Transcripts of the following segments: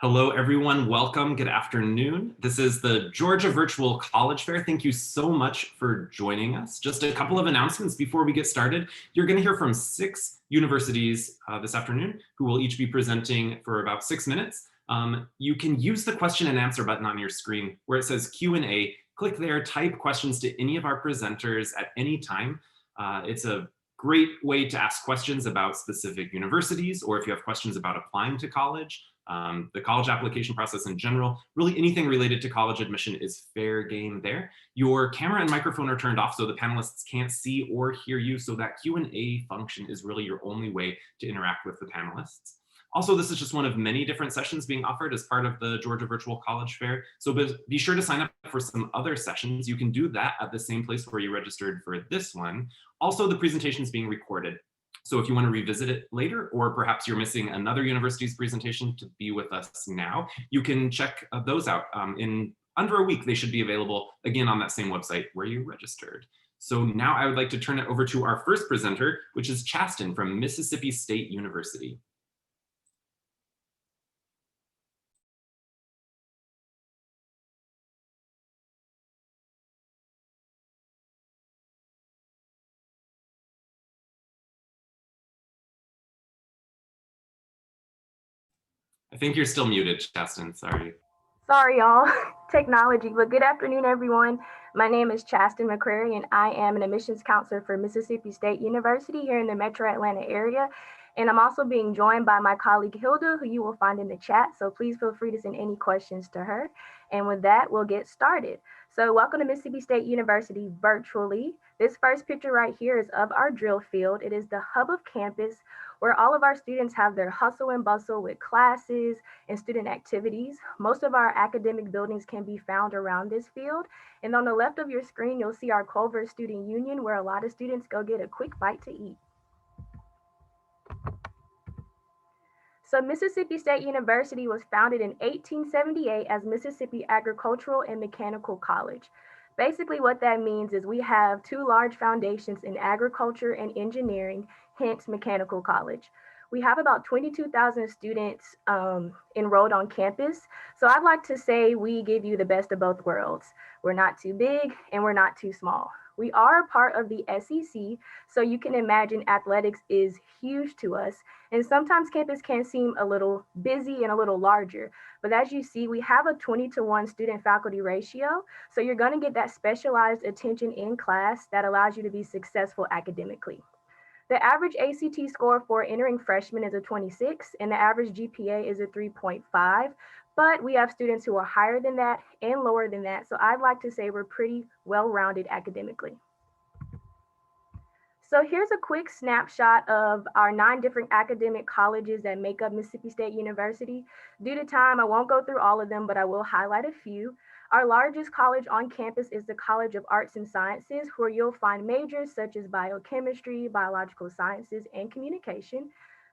Hello, everyone. Welcome. Good afternoon. This is the Georgia Virtual College Fair. Thank you so much for joining us. Just a couple of announcements before we get started. You're going to hear from 6 universities this afternoon who will each be presenting for about 6 minutes. You can use the question and answer button on your screen where it says Q&A. Click there, type questions to any of our presenters at any time. It's a great way to ask questions about specific universities, or if you have questions about applying to college. The college application process in general, really anything related to college admission is fair game there. Your camera and microphone are turned off so the panelists can't see or hear you, so that Q&A function is really your only way to interact with the panelists. Also, this is just one of many different sessions being offered as part of the Georgia Virtual College Fair, so be sure to sign up for some other sessions. You can do that at the same place where you registered for this one. Also, the presentation is being recorded. So if you want to revisit it later, or perhaps you're missing another university's presentation to be with us now, you can check those out. In under a week, they should be available again on that same website where you registered. So now I would like to turn it over to our first presenter, which is Chasten from Mississippi State University. I think you're still muted, Chasten. Sorry. Sorry, y'all. Technology. But good afternoon, everyone. My name is Chasten McCrary, and I am an admissions counselor for Mississippi State University here in the Metro Atlanta area. And I'm also being joined by my colleague Hilda, who you will find in the chat. So please feel free to send any questions to her. And with that, we'll get started. So welcome to Mississippi State University virtually. This first picture right here is of our drill field. It is the hub of campus where all of our students have their hustle and bustle with classes and student activities. Most of our academic buildings can be found around this field. And on the left of your screen, you'll see our Culver Student Union, where a lot of students go get a quick bite to eat. So Mississippi State University was founded in 1878 as Mississippi Agricultural and Mechanical College. Basically what that means is we have 2 large foundations in agriculture and engineering, hence mechanical college. We have about 22,000 students enrolled on campus. So I'd like to say we give you the best of both worlds. We're not too big and we're not too small. We are a part of the SEC, so you can imagine athletics is huge to us. And sometimes campus can seem a little busy and a little larger. But as you see, we have a 20-to-1 student faculty ratio. So you're going to get that specialized attention in class that allows you to be successful academically. The average ACT score for entering freshmen is a 26, and the average GPA is a 3.5. But we have students who are higher than that and lower than that. So I'd like to say we're pretty well-rounded academically. So here's a quick snapshot of our 9 different academic colleges that make up Mississippi State University. Due to time, I won't go through all of them, but I will highlight a few. Our largest college on campus is the College of Arts and Sciences, where you'll find majors such as biochemistry, biological sciences, and communication.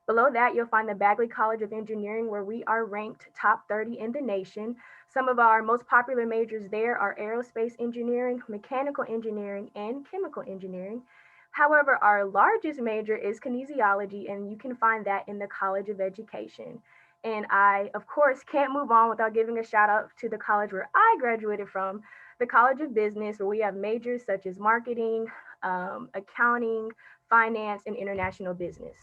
Below that, you'll find the Bagley College of Engineering, where we are ranked top 30 in the nation. Some of our most popular majors there are aerospace engineering, mechanical engineering, and chemical engineering. However, our largest major is kinesiology, and you can find that in the College of Education. And I, of course, can't move on without giving a shout out to the college where I graduated from, the College of Business, where we have majors such as marketing, accounting, finance, and international business.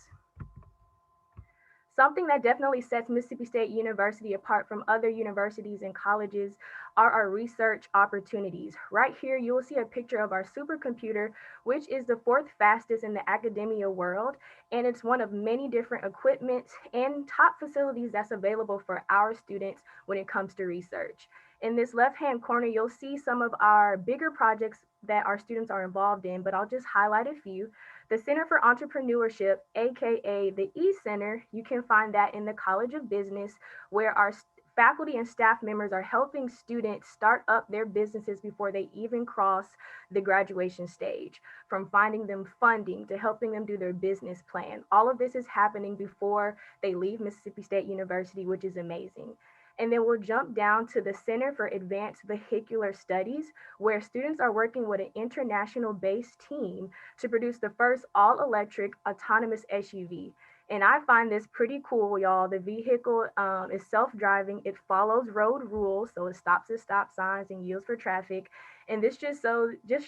Something that definitely sets Mississippi State University apart from other universities and colleges are our research opportunities. Right here, you will see a picture of our supercomputer, which is the 4th fastest in the academia world. And it's one of many different equipment and top facilities that's available for our students when it comes to research. In this left-hand corner, you'll see some of our bigger projects that our students are involved in, but I'll just highlight a few. The Center for Entrepreneurship, AKA the E-Center, you can find that in the College of Business, where our faculty and staff members are helping students start up their businesses before they even cross the graduation stage, from finding them funding to helping them do their business plan. All of this is happening before they leave Mississippi State University, which is amazing. And then we'll jump down to the Center for Advanced Vehicular Studies, where students are working with an international based team to produce the first all-electric autonomous SUV. And I find this pretty cool, y'all. The vehicle is self-driving. It follows road rules, so it stops at stop signs and yields for traffic. And this just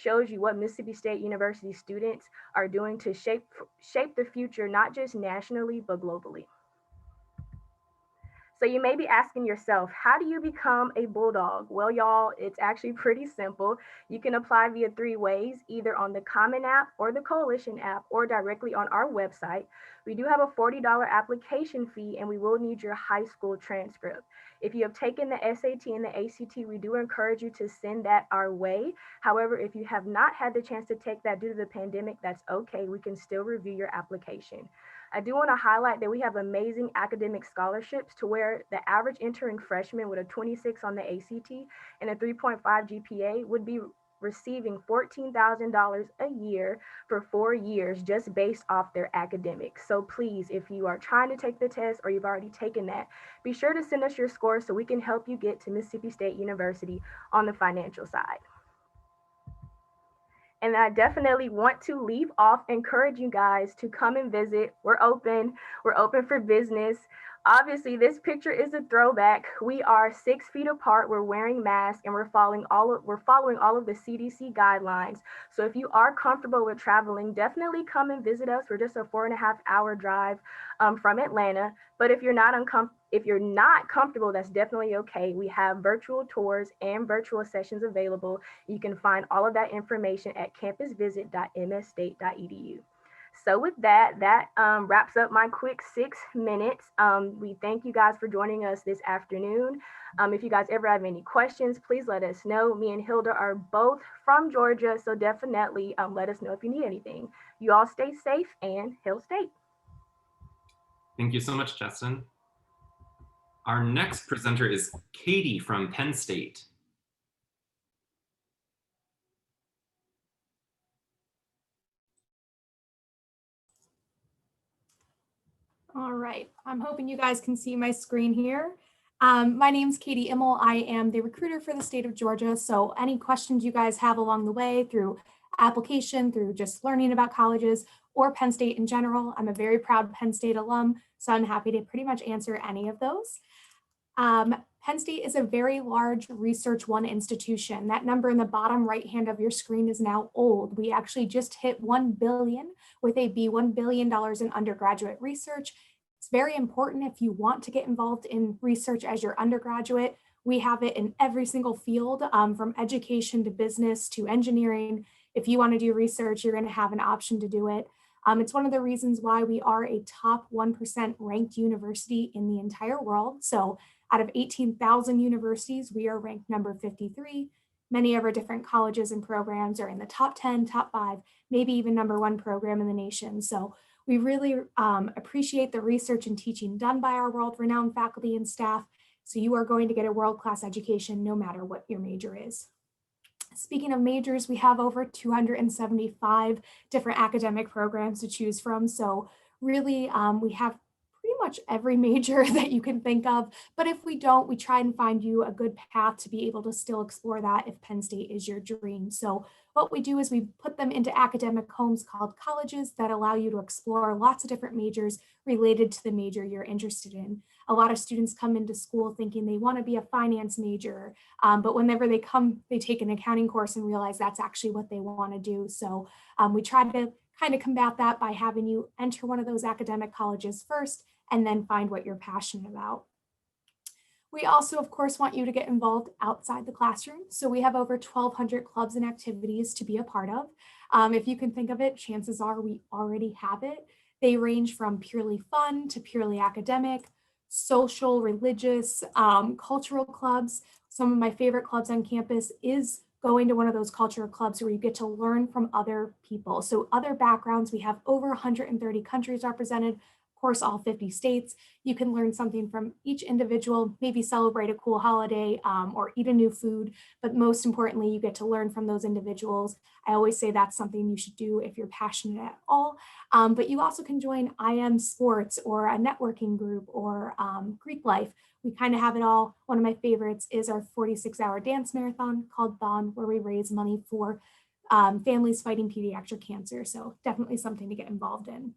shows you what Mississippi State University students are doing to shape the future, not just nationally, but globally. So you may be asking yourself, how do you become a Bulldog? Well, y'all, it's actually pretty simple. You can apply via three ways, either on the Common app or the Coalition app, or directly on our website. We do have a $40 application fee, and we will need your high school transcript. If you have taken the SAT and the ACT, we do encourage you to send that our way. However, if you have not had the chance to take that due to the pandemic, that's okay. We can still review your application. I do want to highlight that we have amazing academic scholarships to where the average entering freshman with a 26 on the ACT and a 3.5 GPA would be receiving $14,000 a year for 4 years just based off their academics. So please, if you are trying to take the test or you've already taken that, be sure to send us your scores so we can help you get to Mississippi State University on the financial side. And I definitely want to leave off encourage you guys to come and visit. We're open. We're open for business. Obviously, this picture is a throwback. We are 6 feet apart. We're wearing masks, and we're following all of the CDC guidelines. So if you are comfortable with traveling, definitely come and visit us. We're just a 4.5 hour drive from Atlanta. But if you're not comfortable, that's definitely okay. We have virtual tours and virtual sessions available. You can find all of that information at campusvisit.msstate.edu. So with that wraps up my quick 6 minutes. We thank you guys for joining us this afternoon. If you guys ever have any questions, please let us know. Me and Hilda are both from Georgia, so definitely let us know if you need anything. You all stay safe and Hail State. Thank you so much, Justin. Our next presenter is Katie from Penn State. All right, I'm hoping you guys can see my screen here. My name's Katie Immel. I am the recruiter for the state of Georgia. So any questions you guys have along the way through application, through just learning about colleges or Penn State in general, I'm a very proud Penn State alum, so I'm happy to pretty much answer any of those. Penn State is a very large Research One institution. That number in the bottom right hand of your screen is now old. We actually just hit 1 billion with a B, $1 billion in undergraduate research. It's very important if you want to get involved in research as your undergraduate. We have it in every single field, from education to business to engineering. If you want to do research, you're going to have an option to do it. It's one of the reasons why we are a top 1% ranked university in the entire world. So out of 18,000 universities, we are ranked number 53. Many of our different colleges and programs are in the top 10, top 5, maybe even number 1 program in the nation. So we really appreciate the research and teaching done by our world-renowned faculty and staff. So you are going to get a world-class education no matter what your major is. Speaking of majors, we have over 275 different academic programs to choose from. So really, we have pretty much every major that you can think of. But if we don't, we try and find you a good path to be able to still explore that if Penn State is your dream. So what we do is we put them into academic homes called colleges that allow you to explore lots of different majors related to the major you're interested in. A lot of students come into school thinking they want to be a finance major, but whenever they come, they take an accounting course and realize that's actually what they want to do. So we try to kind of combat that by having you enter one of those academic colleges first and then find what you're passionate about. We also, of course, want you to get involved outside the classroom. So we have over 1,200 clubs and activities to be a part of. If you can think of it, chances are we already have it. They range from purely fun to purely academic, social, religious, cultural clubs. Some of my favorite clubs on campus is going to one of those cultural clubs where you get to learn from other people. So other backgrounds, we have over 130 countries represented, of course, all 50 states. You can learn something from each individual, maybe celebrate a cool holiday or eat a new food, but most importantly, you get to learn from those individuals. I always say that's something you should do if you're passionate at all, but you also can join IM sports or a networking group or Greek life. We kind of have it all. One of my favorites is our 46-hour dance marathon called Bond, where we raise money for families fighting pediatric cancer. So definitely something to get involved in.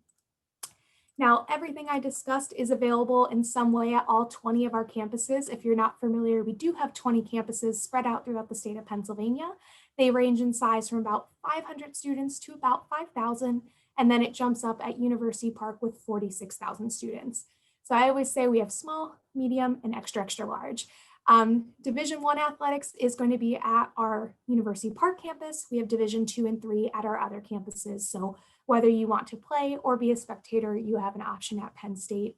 Now, everything I discussed is available in some way at all 20 of our campuses. If you're not familiar, we do have 20 campuses spread out throughout the state of Pennsylvania. They range in size from about 500 students to about 5,000, and then it jumps up at University Park with 46,000 students. So I always say we have small, medium, and extra, extra large. Division I athletics is going to be at our University Park campus. We have Division II and III at our other campuses. So whether you want to play or be a spectator, you have an option at Penn State.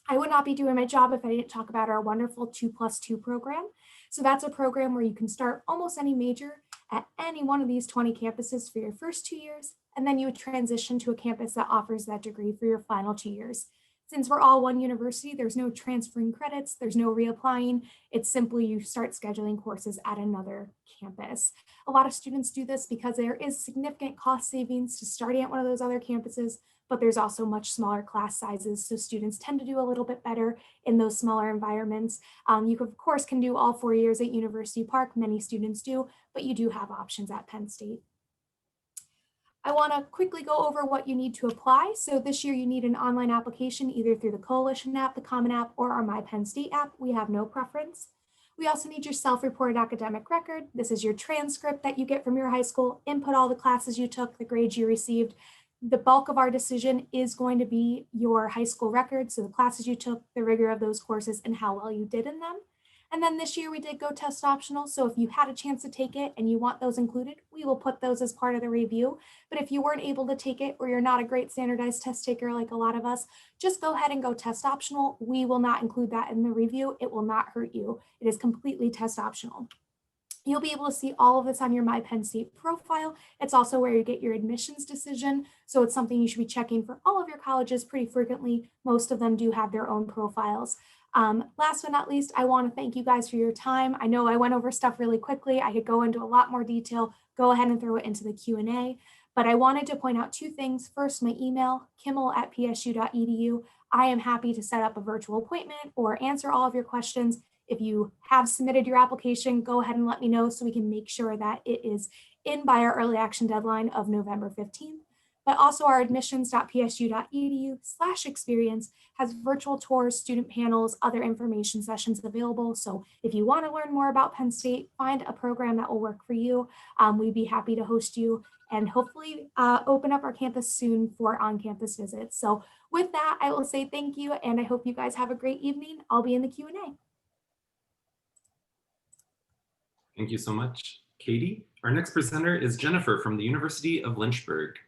I would not be doing my job if I didn't talk about our wonderful 2+2 program. So that's a program where you can start almost any major at any one of these 20 campuses for your first 2 years, and then you would transition to a campus that offers that degree for your final 2 years. Since we're all one university, there's no transferring credits, there's no reapplying. It's simply you start scheduling courses at another campus. A lot of students do this because there is significant cost savings to starting at one of those other campuses, but there's also much smaller class sizes. So students tend to do a little bit better in those smaller environments. You of course can do all 4 years at University Park, many students do, but you do have options at Penn State. I want to quickly go over what you need to apply. So this year you need an online application either through the Coalition app, the Common App, or our My Penn State app. We have no preference. We also need your self-reported academic record. This is your transcript that you get from your high school, input all the classes you took, the grades you received. The bulk of our decision is going to be your high school record, so the classes you took, the rigor of those courses, and how well you did in them. And then this year we did go test optional. So if you had a chance to take it and you want those included, we will put those as part of the review. But if you weren't able to take it or you're not a great standardized test taker like a lot of us, just go ahead and go test optional. We will not include that in the review. It will not hurt you. It is completely test optional. You'll be able to see all of this on your My Penn State profile. It's also where you get your admissions decision. So it's something you should be checking for all of your colleges pretty frequently. Most of them do have their own profiles. Last but not least, I want to thank you guys for your time. I know I went over stuff really quickly. I could go into a lot more detail. Go ahead and throw it into the Q&A. But I wanted to point out 2 things. First, my email, kimmel@psu.edu. I am happy to set up a virtual appointment or answer all of your questions. If you have submitted your application, go ahead and let me know so we can make sure that it is in by our early action deadline of November 15th. But also our admissions.psu.edu/experience has virtual tours, student panels, other information sessions available. So if you want to learn more about Penn State, find a program that will work for you. We'd be happy to host you and hopefully open up our campus soon for on-campus visits. So with that, I will say thank you, and I hope you guys have a great evening. I'll be in the Q&A. Thank you so much, Katie. Our next presenter is Jennifer from the University of Lynchburg.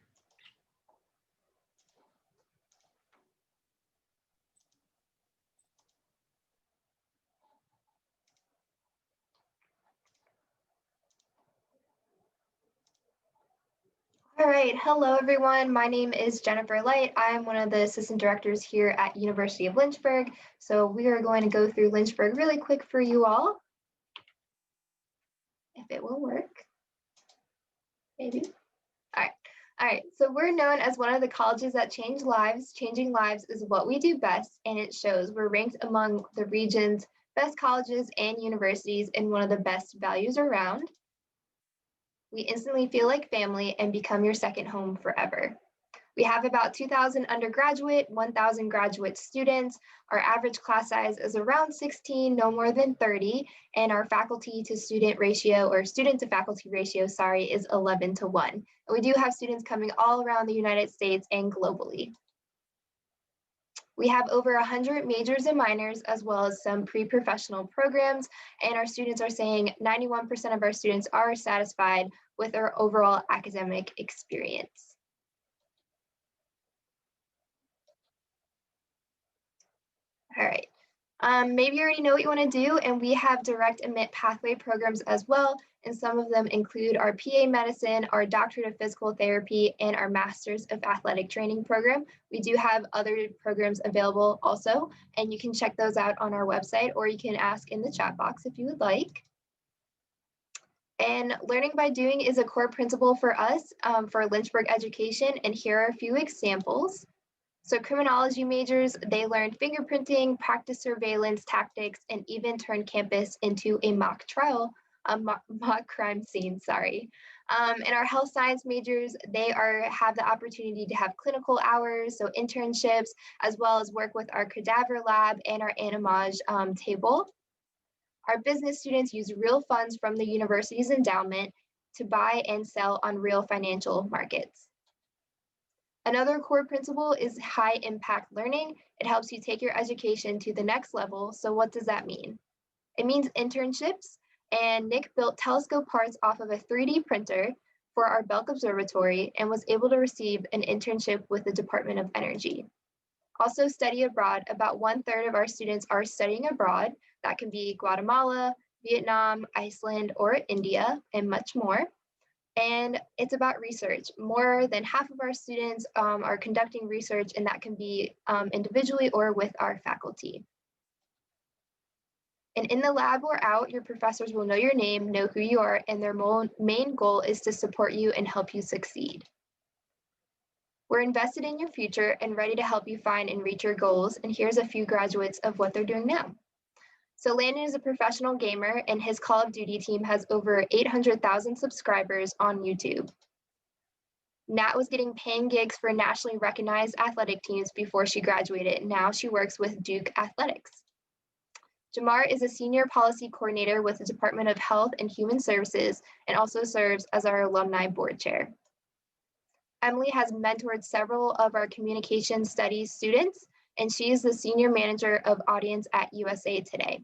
All right, hello everyone. My name is Jennifer Light. I'm one of the assistant directors here at University of Lynchburg. So we are going to go through Lynchburg really quick for you all. If it will work, maybe. All right, so we're known as one of the colleges that change lives. Changing lives is what we do best, and it shows. We're ranked among the region's best colleges and universities and one of the best values around. We instantly feel like family and become your second home forever. We have about 2,000 undergraduate, 1,000 graduate students. Our average class size is around 16, no more than 30, and our faculty to student ratio, or student to faculty ratio, sorry, is 11:1. And we do have students coming all around the United States and globally. We have over 100 majors and minors, as well as some pre-professional programs, and our students are saying 91% of our students are satisfied with our overall academic experience. All right, maybe you already know what you want to do, and we have direct admit pathway programs as well, and some of them include our PA Medicine, our Doctorate of Physical Therapy, and our Masters of Athletic Training program. We do have other programs available also, and you can check those out on our website, or you can ask in the chat box if you would like. And learning by doing is a core principle for us for Lynchburg education, and here are a few examples. So criminology majors, they learned fingerprinting, practice surveillance tactics, and even turned campus into a mock trial, a mock crime scene, sorry. And our health science majors, they have the opportunity to have clinical hours, so internships, as well as work with our cadaver lab and our animage table. Our business students use real funds from the university's endowment to buy and sell on real financial markets. Another core principle is high impact learning. It helps you take your education to the next level. So what does that mean? It means internships, and Nick built telescope parts off of a 3D printer for our Belk Observatory and was able to receive an internship with the Department of Energy. Also study abroad, about 1/3 of our students are studying abroad. That can be Guatemala, Vietnam, Iceland, or India, and much more. And it's about research. More than half of our students are conducting research, and that can be individually or with our faculty. And in the lab or out, your professors will know your name, know who you are, and their main goal is to support you and help you succeed. We're invested in your future and ready to help you find and reach your goals. And here's a few graduates of what they're doing now. So Landon is a professional gamer, and his Call of Duty team has over 800,000 subscribers on YouTube. Nat was getting paying gigs for nationally recognized athletic teams before she graduated. Now she works with Duke Athletics. Jamar is a senior policy coordinator with the Department of Health and Human Services and also serves as our alumni board chair. Emily has mentored several of our communication studies students, and she is the senior manager of audience at USA Today.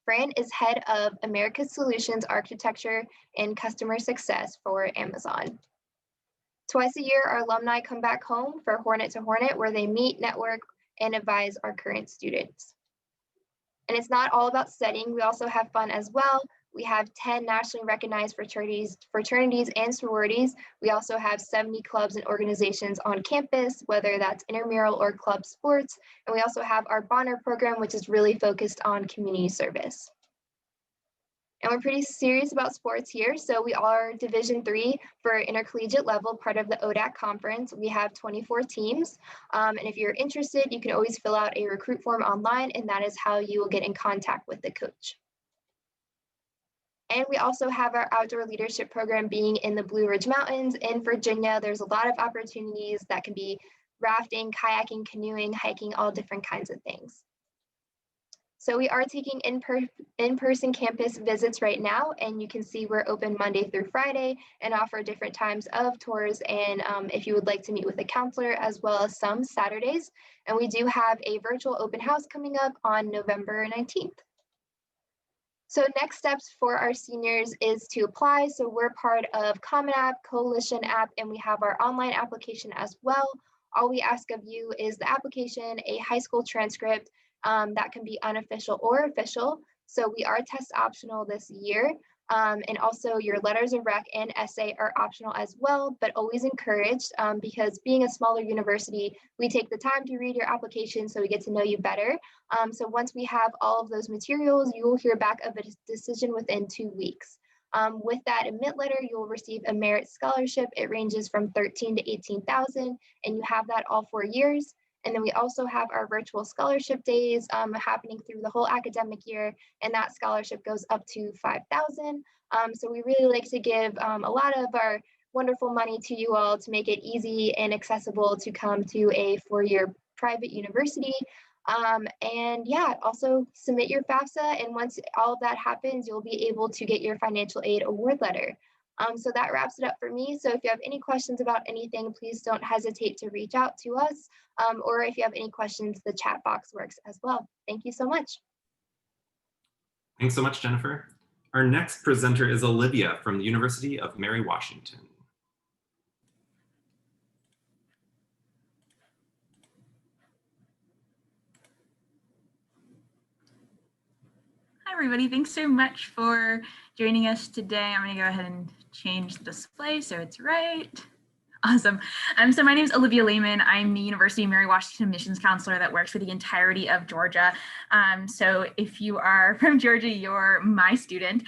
Fran is head of America's Solutions Architecture and Customer Success for Amazon. Twice a year, our alumni come back home for Hornet to Hornet, where they meet, network, and advise our current students. And it's not all about studying. We also have fun as well. We have 10 nationally recognized fraternities and sororities. We also have 70 clubs and organizations on campus, whether that's intramural or club sports. And we also have our Bonner program, which is really focused on community service. And we're pretty serious about sports here. So we are Division III for intercollegiate level, part of the ODAC conference. We have 24 teams. And if you're interested, you can always fill out a recruit form online, and that is how you will get in contact with the coach. And we also have our outdoor leadership program being in the Blue Ridge Mountains in Virginia. There's a lot of opportunities that can be rafting, kayaking, canoeing, hiking, all different kinds of things. So we are taking in-person campus visits right now, and you can see we're open Monday through Friday and offer different times of tours, and if you would like to meet with a counselor, as well as some Saturdays. And we do have a virtual open house coming up on November 19th. So next steps for our seniors is to apply. So we're part of Common App, Coalition App, and we have our online application as well. All we ask of you is the application, a high school transcript, that can be unofficial or official. So we are test optional this year. And also your letters of rec and essay are optional as well, but always encouraged because being a smaller university, we take the time to read your application so we get to know you better. So once we have all of those materials, you will hear back of a decision within 2 weeks. With that admit letter, you will receive a merit scholarship. It ranges from $13,000 to $18,000, and you have that all 4 years. And then we also have our virtual scholarship days happening through the whole academic year, and that scholarship goes up to $5,000. So we really like to give a lot of our wonderful money to you all to make it easy and accessible to come to a 4-year private university. And yeah, also submit your FAFSA, and once all of that happens, you'll be able to get your financial aid award letter. So that wraps it up for me. So if you have any questions about anything, please don't hesitate to reach out to us. Or if you have any questions, the chat box works as well. Thank you so much. Thanks so much, Jennifer. Our next presenter is Olivia from the University of Mary Washington. Hi, everybody. Thanks so much for joining us today. I'm going to go ahead and change the display so it's right. Awesome. So my name is Olivia Lehman. I'm the University of Mary Washington admissions counselor that works for the entirety of Georgia. So if you are from Georgia, you're my student.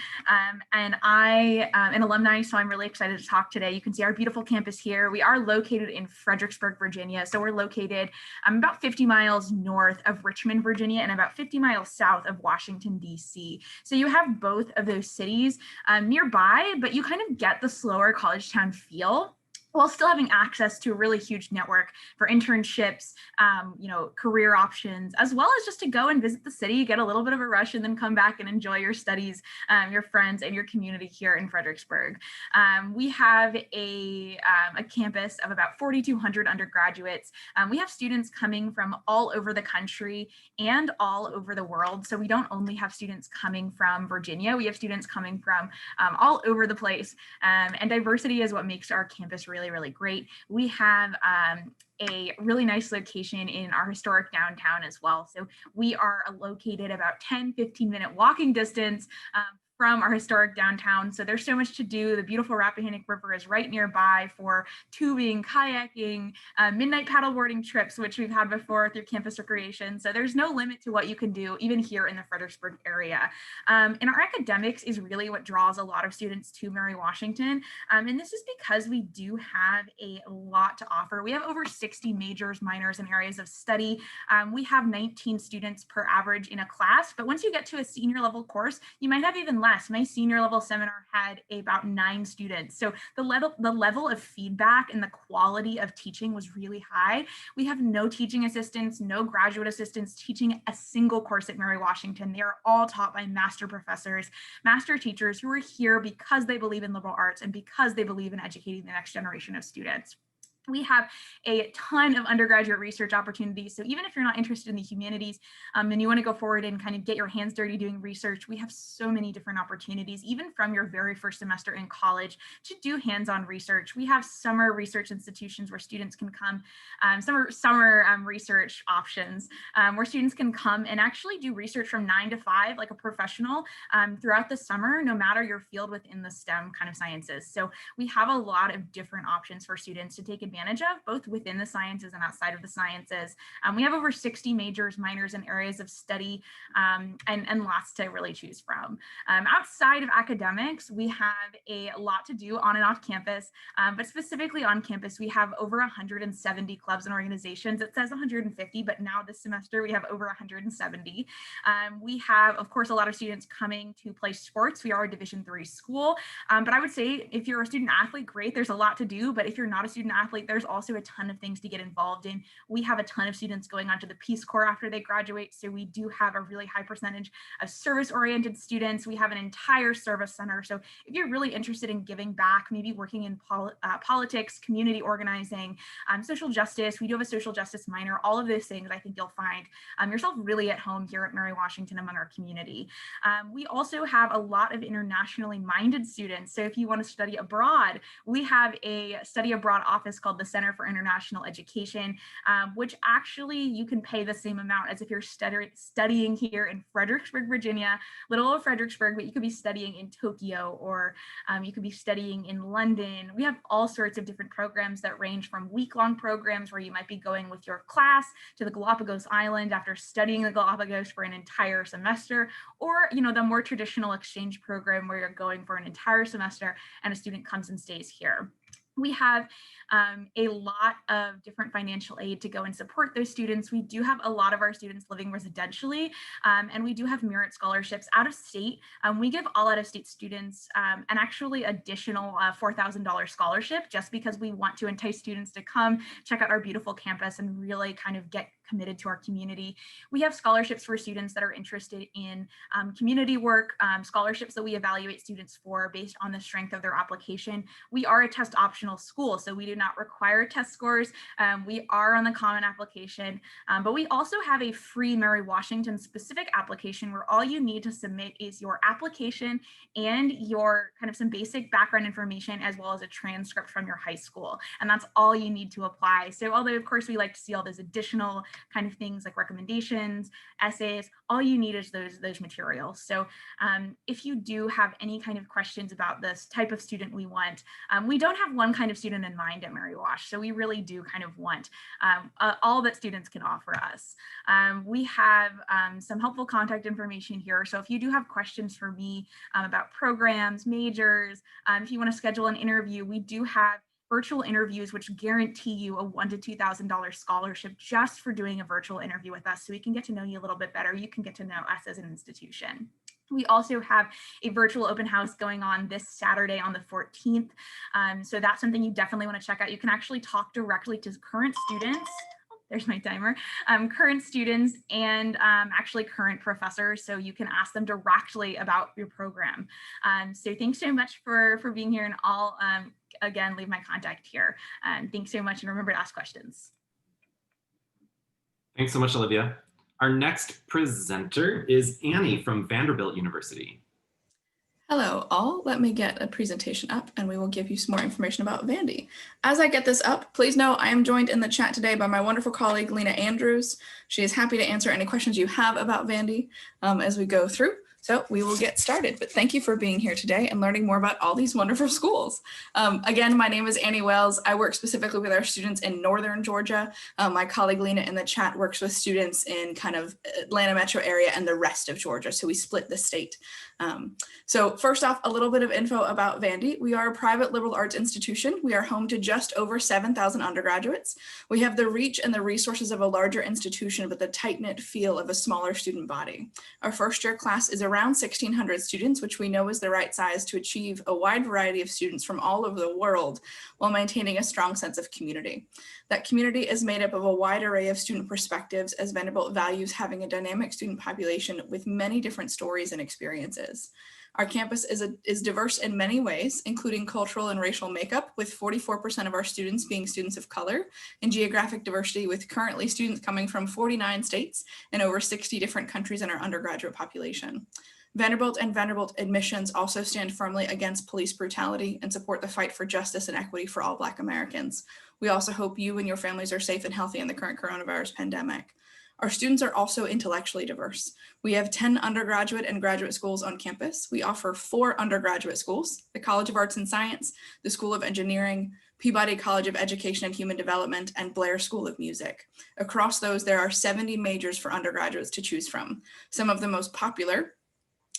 And I am an alumni, so I'm really excited to talk today. You can see our beautiful campus here. We are located in Fredericksburg, Virginia. So we're located about 50 miles north of Richmond, Virginia, and about 50 miles south of Washington, D.C. So you have both of those cities nearby, but you kind of get the slower college town feel, while still having access to a really huge network for internships, career options, as well as just to go and visit the city, get a little bit of a rush, and then come back and enjoy your studies, your friends, and your community here in Fredericksburg. We have a campus of about 4,200 undergraduates. We have students coming from all over the country and all over the world. So we don't only have students coming from Virginia, we have students coming from all over the place. And diversity is what makes our campus really great. We have a really nice location in our historic downtown as well. So we are located about 10-15-minute walking distance from our historic downtown. So there's so much to do. The beautiful Rappahannock River is right nearby for tubing, kayaking, midnight paddleboarding trips, which we've had before through campus recreation. So there's no limit to what you can do, even here in the Fredericksburg area. And our academics is really what draws a lot of students to Mary Washington. And this is because we do have a lot to offer. We have over 60 majors, minors, and areas of study. We have 19 students per average in a class, but once you get to a senior level course, you might have even less. My senior level seminar had about 9 students. So the level of feedback and the quality of teaching was really high. We have no teaching assistants, no graduate assistants teaching a single course at Mary Washington. They are all taught by master professors, master teachers who are here because they believe in liberal arts and because they believe in educating the next generation of students. We have a ton of undergraduate research opportunities. So even if you're not interested in the humanities and you want to go forward and kind of get your hands dirty doing research, we have so many different opportunities, even from your very first semester in college, to do hands-on research. We have summer research institutions where students can come, summer research options, where students can come and actually do research from 9 to 5, like a professional, throughout the summer, no matter your field within the STEM kind of sciences. So we have a lot of different options for students to take advantage of, both within the sciences and outside of the sciences. We have over 60 majors, minors, and areas of study, and lots to really choose from. Outside of academics, we have a lot to do on and off campus, but specifically on campus, we have over 170 clubs and organizations. It says 150, but now this semester we have over 170. We have, of course, a lot of students coming to play sports. We are a Division III school, but I would say if you're a student athlete, great, there's a lot to do, but if you're not a student athlete, there's also a ton of things to get involved in. We have a ton of students going on to the Peace Corps after they graduate, so we do have a really high percentage of service-oriented students. We have an entire service center, so if you're really interested in giving back, maybe working in politics, community organizing, social justice, we do have a social justice minor, all of those things, I think you'll find yourself really at home here at Mary Washington among our community. We also have a lot of internationally minded students, so if you want to study abroad, we have a study abroad office called the Center for International Education, which actually you can pay the same amount as if you're studying here in Fredericksburg, Virginia, little old Fredericksburg, but you could be studying in Tokyo, or you could be studying in London. We have all sorts of different programs that range from week-long programs where you might be going with your class to the Galapagos Island after studying the Galapagos for an entire semester, or the more traditional exchange program where you're going for an entire semester and a student comes and stays here. We have a lot of different financial aid to go and support those students. We do have a lot of our students living residentially, and we do have merit scholarships out of state. We give all out of state students an actually additional $4,000 scholarship, just because we want to entice students to come check out our beautiful campus and really kind of get committed to our community. We have scholarships for students that are interested in community work, scholarships that we evaluate students for based on the strength of their application. We are a test optional school, so we do not require test scores. We are on the Common Application, but we also have a free Mary Washington specific application where all you need to submit is your application and your kind of some basic background information, as well as a transcript from your high school. And that's all you need to apply. So although of course we like to see all those additional kind of things like recommendations, essays. All you need is those materials. So if you do have any kind of questions about this type of student we want, we don't have one kind of student in mind at Mary Wash. So we really do kind of want all that students can offer us. We have some helpful contact information here. So if you do have questions for me about programs, majors, if you want to schedule an interview, we do have virtual interviews, which guarantee you a $1,000 to $2,000 scholarship just for doing a virtual interview with us. So we can get to know you a little bit better. You can get to know us as an institution. We also have a virtual open house going on this Saturday on the 14th. So that's something you definitely want to check out. You can actually talk directly to current students. There's my timer. Current students and actually current professors. So you can ask them directly about your program. So thanks so much for being here, and I'll again leave my contact here. Thanks so much, and remember to ask questions. Thanks so much, Olivia. Our next presenter is Annie from Vanderbilt University. Hello all, let me get a presentation up and we will give you some more information about Vandy. As I get this up, please know I am joined in the chat today by my wonderful colleague, Lena Andrews. She is happy to answer any questions you have about Vandy as we go through. So we will get started, but thank you for being here today and learning more about all these wonderful schools. Again, my name is Annie Wells. I work specifically with our students in Northern Georgia. My colleague Lena in the chat works with students in kind of Atlanta metro area and the rest of Georgia. So we split the state. So first off, a little bit of info about Vandy. We are a private liberal arts institution. We are home to just over 7,000 undergraduates. We have the reach and the resources of a larger institution, but the tight-knit feel of a smaller student body. Our first year class is around 1,600 students, which we know is the right size to achieve a wide variety of students from all over the world while maintaining a strong sense of community. That community is made up of a wide array of student perspectives, as Vanderbilt values having a dynamic student population with many different stories and experiences. Our campus is diverse in many ways, including cultural and racial makeup, with 44% of our students being students of color, and geographic diversity, with currently students coming from 49 states and over 60 different countries in our undergraduate population. Vanderbilt and Vanderbilt admissions also stand firmly against police brutality and support the fight for justice and equity for all Black Americans. We also hope you and your families are safe and healthy in the current coronavirus pandemic. Our students are also intellectually diverse. We have 10 undergraduate and graduate schools on campus. We offer 4 undergraduate schools: the College of Arts and Science, the School of Engineering, Peabody College of Education and Human Development, and Blair School of Music. Across those, there are 70 majors for undergraduates to choose from. Some of the most popular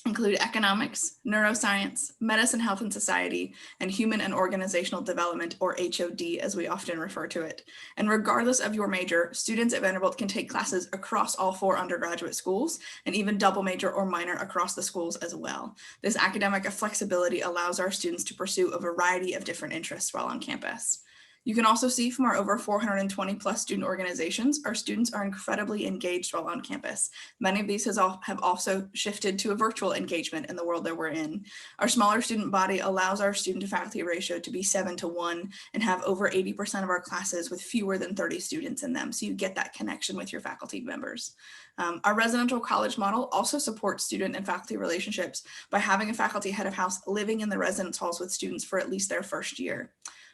include economics, neuroscience, medicine, health and society, and human and organizational development, or HOD as we often refer to it. And regardless of your major, students at Vanderbilt can take classes across all 4 undergraduate schools and even double major or minor across the schools as well. This academic flexibility allows our students to pursue a variety of different interests while on campus. You can also see from our over 420 plus student organizations, our students are incredibly engaged while on campus. Many of these have also shifted to a virtual engagement in the world that we're in. Our smaller student body allows our student to faculty ratio to be 7:1 and have over 80% of our classes with fewer than 30 students in them. So you get that connection with your faculty members. Our residential college model also supports student and faculty relationships by having a faculty head of house living in the residence halls with students for at least their first year.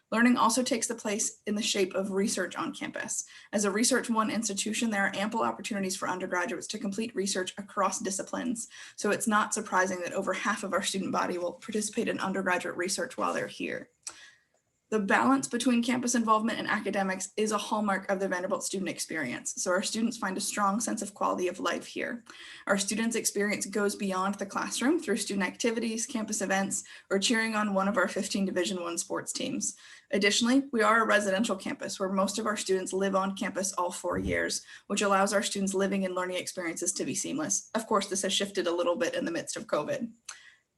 Learning also takes the place in the shape of research on campus. As a Research One institution, there are ample opportunities for undergraduates to complete research across disciplines. So it's not surprising that over half of our student body will participate in undergraduate research while they're here. The balance between campus involvement and academics is a hallmark of the Vanderbilt student experience. So our students find a strong sense of quality of life here. Our students' experience goes beyond the classroom through student activities, campus events, or cheering on one of our 15 Division I sports teams. Additionally, we are a residential campus where most of our students live on campus all 4 years, which allows our students' living and learning experiences to be seamless. Of course, this has shifted a little bit in the midst of COVID.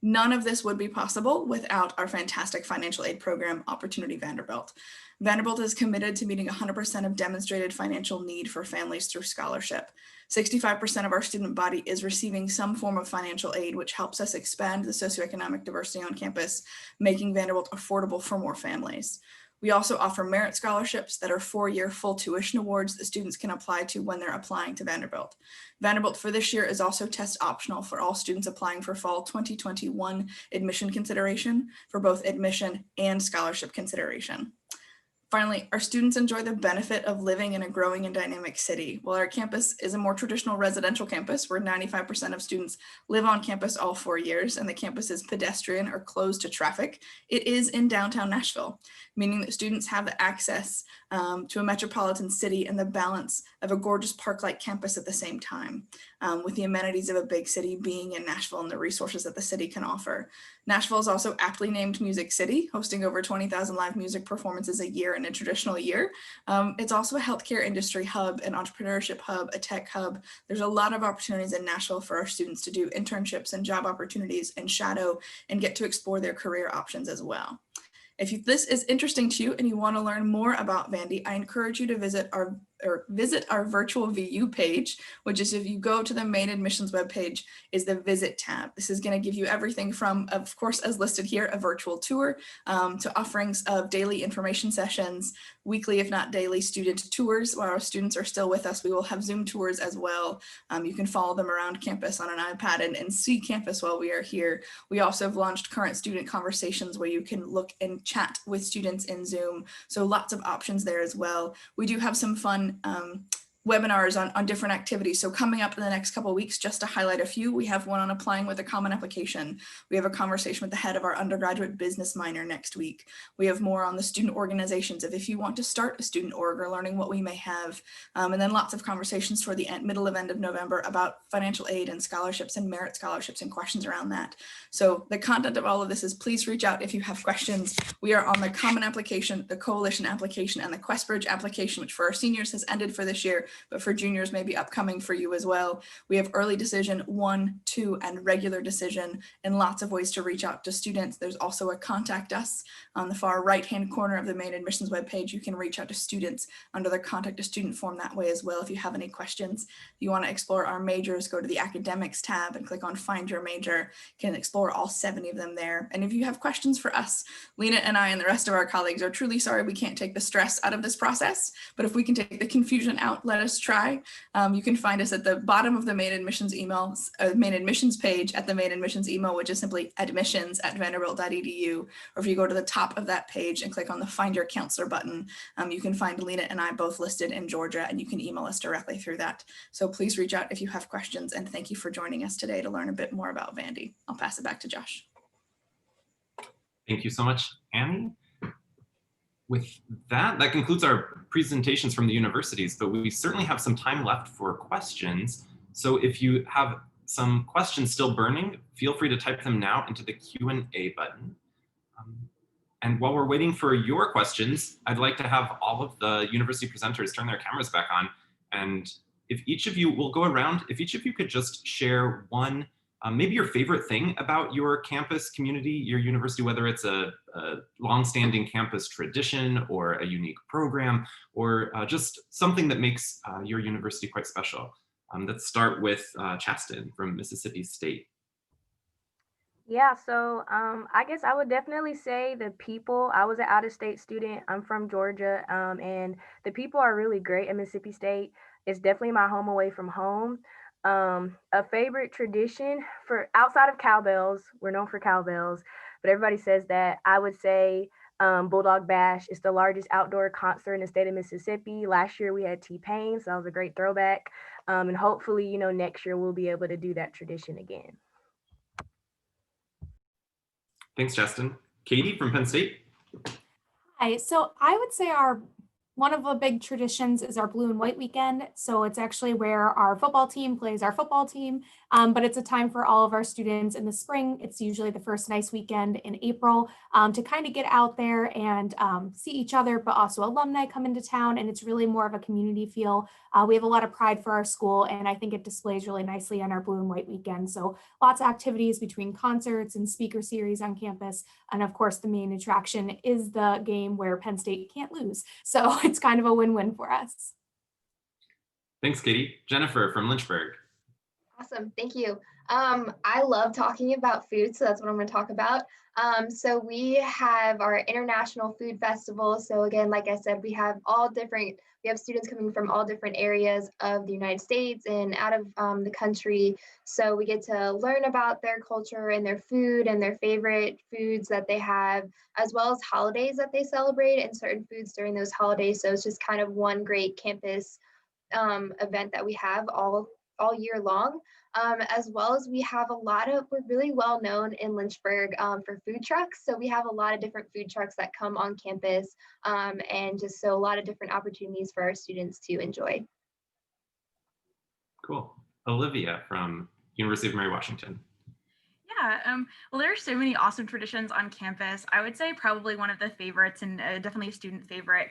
None of this would be possible without our fantastic financial aid program, Opportunity Vanderbilt. Vanderbilt is committed to meeting 100% of demonstrated financial need for families through scholarship. 65% of our student body is receiving some form of financial aid, which helps us expand the socioeconomic diversity on campus, making Vanderbilt affordable for more families. We also offer merit scholarships that are 4-year full tuition awards that students can apply to when they're applying to Vanderbilt. Vanderbilt for this year is also test optional for all students applying for fall 2021 admission consideration for both admission and scholarship consideration. Finally, our students enjoy the benefit of living in a growing and dynamic city. While our campus is a more traditional residential campus where 95% of students live on campus all 4 years and the campus is pedestrian or closed to traffic, it is in downtown Nashville, meaning that students have the access to a metropolitan city and the balance of a gorgeous park-like campus at the same time, with the amenities of a big city being in Nashville and the resources that the city can offer. Nashville is also aptly named Music City, hosting over 20,000 live music performances a year in a traditional year. It's also a healthcare industry hub, an entrepreneurship hub, a tech hub. There's a lot of opportunities in Nashville for our students to do internships and job opportunities and shadow and get to explore their career options as well. If this is interesting to you and you want to learn more about Vandy, I encourage you to visit our virtual VU page, which is, if you go to the main admissions webpage, is the visit tab. This is going to give you everything from, of course, as listed here, a virtual tour, to offerings of daily information sessions, weekly, if not daily, student tours. While our students are still with us, we will have Zoom tours as well. You can follow them around campus on an iPad and see campus while we are here. We also have launched current student conversations where you can look and chat with students in Zoom. So lots of options there as well. We do have some fun webinars on different activities. So coming up in the next couple of weeks, just to highlight a few, we have one on applying with a common application. We have a conversation with the head of our undergraduate business minor next week. We have more on the student organizations if you want to start a student org or learning what we may have. And then lots of conversations toward the middle of end of November about financial aid and scholarships and merit scholarships and questions around that. So the content of all of this is, please reach out if you have questions. We are on the common application, the coalition application, and the QuestBridge application, which for our seniors has ended for this year, but for juniors may be upcoming for you as well. We have early decision 1, 2, and regular decision, and lots of ways to reach out to students. There's also a contact us on the far right-hand corner of the main admissions webpage. You can reach out to students under the contact a student form that way as well if you have any questions. If you want to explore our majors, go to the academics tab and click on find your major. You can explore all 70 of them there. And if you have questions for us, Lena and I and the rest of our colleagues are truly sorry we can't take the stress out of this process, but if we can take the confusion out, let us try. You can find us at the bottom of the main admissions main admissions page at the main admissions email, which is simply admissions@vanderbilt.edu. Or if you go to the top of that page and click on the find your counselor button, you can find Lena and I both listed in Georgia, and you can email us directly through that. So please reach out if you have questions, and thank you for joining us today to learn a bit more about Vandy. I'll pass it back to Josh. Thank you so much, Annie. With that concludes our presentations from the universities, but we certainly have some time left for questions. So if you have some questions still burning, feel free to type them now into the Q&A button. And while we're waiting for your questions, I'd like to have all of the university presenters turn their cameras back on. And if each of you will go around, if each of you could just share one, maybe your favorite thing about your campus community, your university, whether it's a longstanding campus tradition or a unique program, or just something that makes your university quite special. Let's start with Chasten from Mississippi State. Yeah, so I guess I would definitely say the people. I was an out-of-state student. I'm from Georgia, and the people are really great at Mississippi State. It's definitely my home away from home. A favorite tradition for outside of cowbells, we're known for cowbells, but everybody says that. I would say Bulldog Bash is the largest outdoor concert in the state of Mississippi. Last year we had T-Pain, so that was a great throwback. And hopefully, next year we'll be able to do that tradition again. Thanks, Justin. Katie from Penn State. Hi, so I would say one of the big traditions is our Blue and White weekend. So it's actually where our football team plays our football team, but it's a time for all of our students in the spring. It's usually the first nice weekend in April to kind of get out there and see each other, but also alumni come into town, and it's really more of a community feel. We have a lot of pride for our school, and I think it displays really nicely on our Blue and White weekend. So lots of activities between concerts and speaker series on campus. And of course, the main attraction is the game where Penn State can't lose. So it's kind of a win-win for us. Thanks, Katie. Jennifer from Lynchburg. Awesome, thank you. I love talking about food, so that's what I'm going to talk about. So we have our International Food Festival. So again, like I said, we have students coming from all different areas of the United States and out of the country. So we get to learn about their culture and their food and their favorite foods that they have, as well as holidays that they celebrate and certain foods during those holidays. So it's just kind of one great campus event that we have all year long. As well as we're really well known in Lynchburg for food trucks. So we have a lot of different food trucks that come on campus and just so a lot of different opportunities for our students to enjoy. Cool. Olivia from University of Mary Washington. Yeah, well, there are so many awesome traditions on campus. I would say probably one of the favorites, and definitely a student favorite,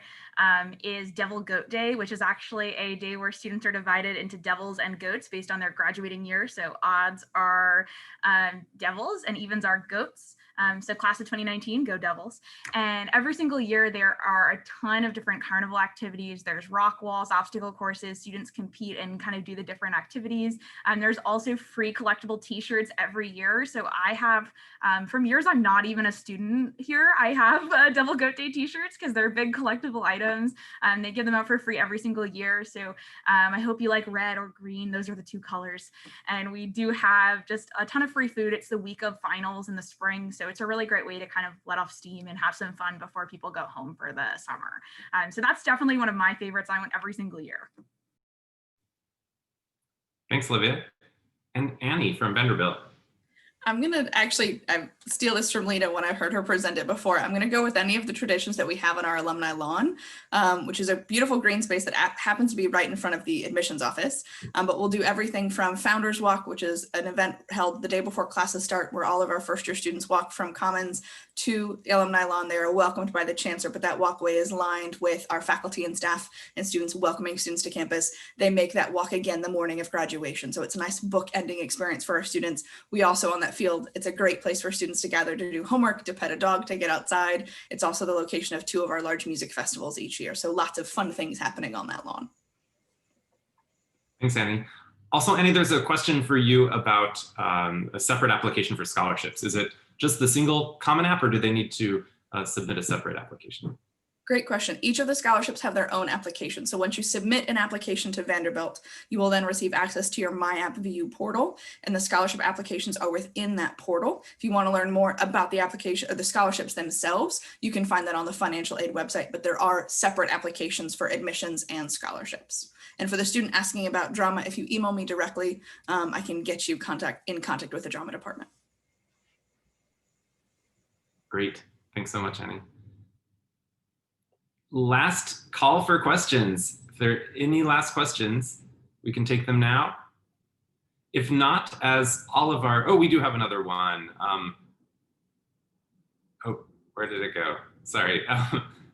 is Devil Goat Day, which is actually a day where students are divided into devils and goats based on their graduating year. So odds are devils and evens are goats. So class of 2019, go Devils. And every single year there are a ton of different carnival activities. There's rock walls, obstacle courses, students compete and kind of do the different activities. There's also free collectible t-shirts every year. So I have, from years I'm not even a student here, I have Devil Goat Day t-shirts because they're big collectible items. They give them out for free every single year. So I hope you like red or green. Those are the two colors. And we do have just a ton of free food. It's the week of finals in the spring. So it's a really great way to kind of let off steam and have some fun before people go home for the summer. So that's definitely one of my favorites. I went every single year. Thanks, Olivia. And Annie from Vanderbilt. I'm going to actually steal this from Lena when I've heard her present it before. I'm going to go with any of the traditions that we have on our alumni lawn, which is a beautiful green space that happens to be right in front of the admissions office. But we'll do everything from Founders Walk, which is an event held the day before classes start, where all of our first year students walk from Commons to the alumni lawn. They are welcomed by the chancellor, but that walkway is lined with our faculty and staff and students welcoming students to campus. They make that walk again the morning of graduation. So it's a nice book-ending experience for our students. We also on that field, it's a great place for students to gather to do homework, to pet a dog, to get outside. It's also the location of 2 of our large music festivals each year. So lots of fun things happening on that lawn. Thanks, Annie. Also, Annie, there's a question for you about a separate application for scholarships. Is it just the single Common App, or do they need to submit a separate application? Great question. Each of the scholarships have their own application. So once you submit an application to Vanderbilt, you will then receive access to your My App View portal, and the scholarship applications are within that portal. If you want to learn more about the application or the scholarships themselves, you can find that on the financial aid website, but there are separate applications for admissions and scholarships. And for the student asking about drama, if you email me directly, I can get you in contact with the drama department. Great. Thanks so much, Annie. Last call for questions. If there are any last questions, we can take them now. If not, as all of our, we do have another one. Where did it go? Sorry.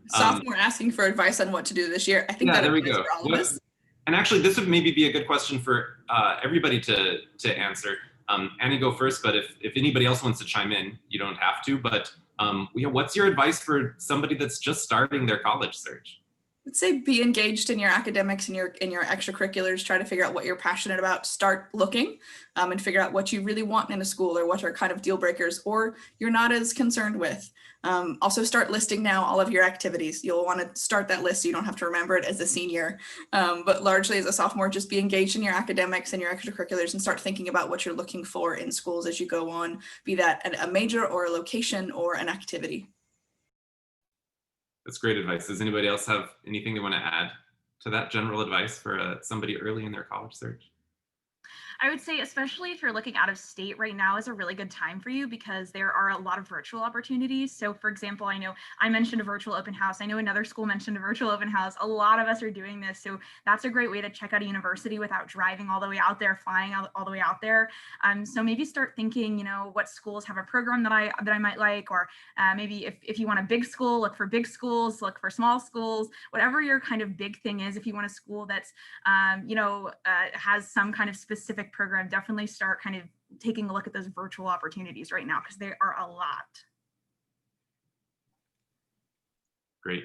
Sophomore asking for advice on what to do this year. I think there we go. For all of us. And actually, this would maybe be a good question for everybody to answer. Annie, go first, but if anybody else wants to chime in, you don't have to, but what's your advice for somebody that's just starting their college search? I'd say be engaged in your academics and in your extracurriculars. Try to figure out what you're passionate about. Start looking and figure out what you really want in a school, or what are kind of deal breakers or you're not as concerned with. Also start listing now all of your activities. You'll want to start that list so you don't have to remember it as a senior. But largely as a sophomore, just be engaged in your academics and your extracurriculars and start thinking about what you're looking for in schools as you go on, be that a major or a location or an activity. That's great advice. Does anybody else have anything they want to add to that general advice for somebody early in their college search? I would say, especially if you're looking out of state right now, is a really good time for you because there are a lot of virtual opportunities. So for example, I know I mentioned a virtual open house. I know another school mentioned a virtual open house. A lot of us are doing this. So that's a great way to check out a university without driving all the way out there, flying all the way out there. So maybe start thinking, what schools have a program that I might like, or maybe if you want a big school, look for big schools, look for small schools, whatever your kind of big thing is. If you want a school that's, has some kind of specific program, definitely start kind of taking a look at those virtual opportunities right now because there are a lot. Great.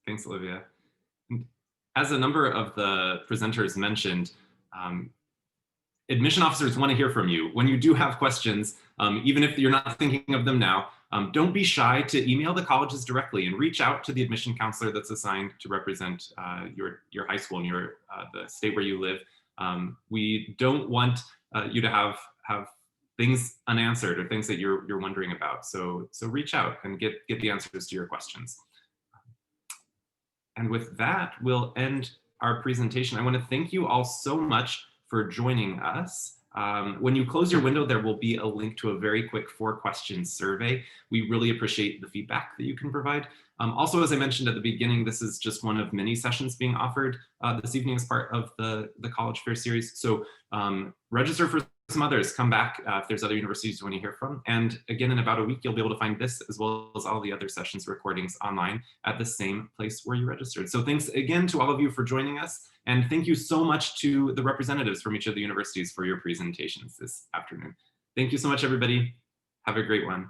Thanks, Olivia. And as a number of the presenters mentioned, admission officers want to hear from you. When you do have questions, even if you're not thinking of them now, don't be shy to email the colleges directly and reach out to the admission counselor that's assigned to represent your high school and the state where you live. We don't want you to have things unanswered or things that you're wondering about. So reach out and get the answers to your questions. And with that, we'll end our presentation. I want to thank you all so much for joining us. When you close your window, there will be a link to a very quick 4-question survey. We really appreciate the feedback that you can provide. Also, as I mentioned at the beginning, this is just one of many sessions being offered this evening as part of the College Fair series. So register for some others, come back if there's other universities you want to hear from. And again, in about a week, you'll be able to find this as well as all the other sessions recordings online at the same place where you registered. So thanks again to all of you for joining us. And thank you so much to the representatives from each of the universities for your presentations this afternoon. Thank you so much, everybody. Have a great one.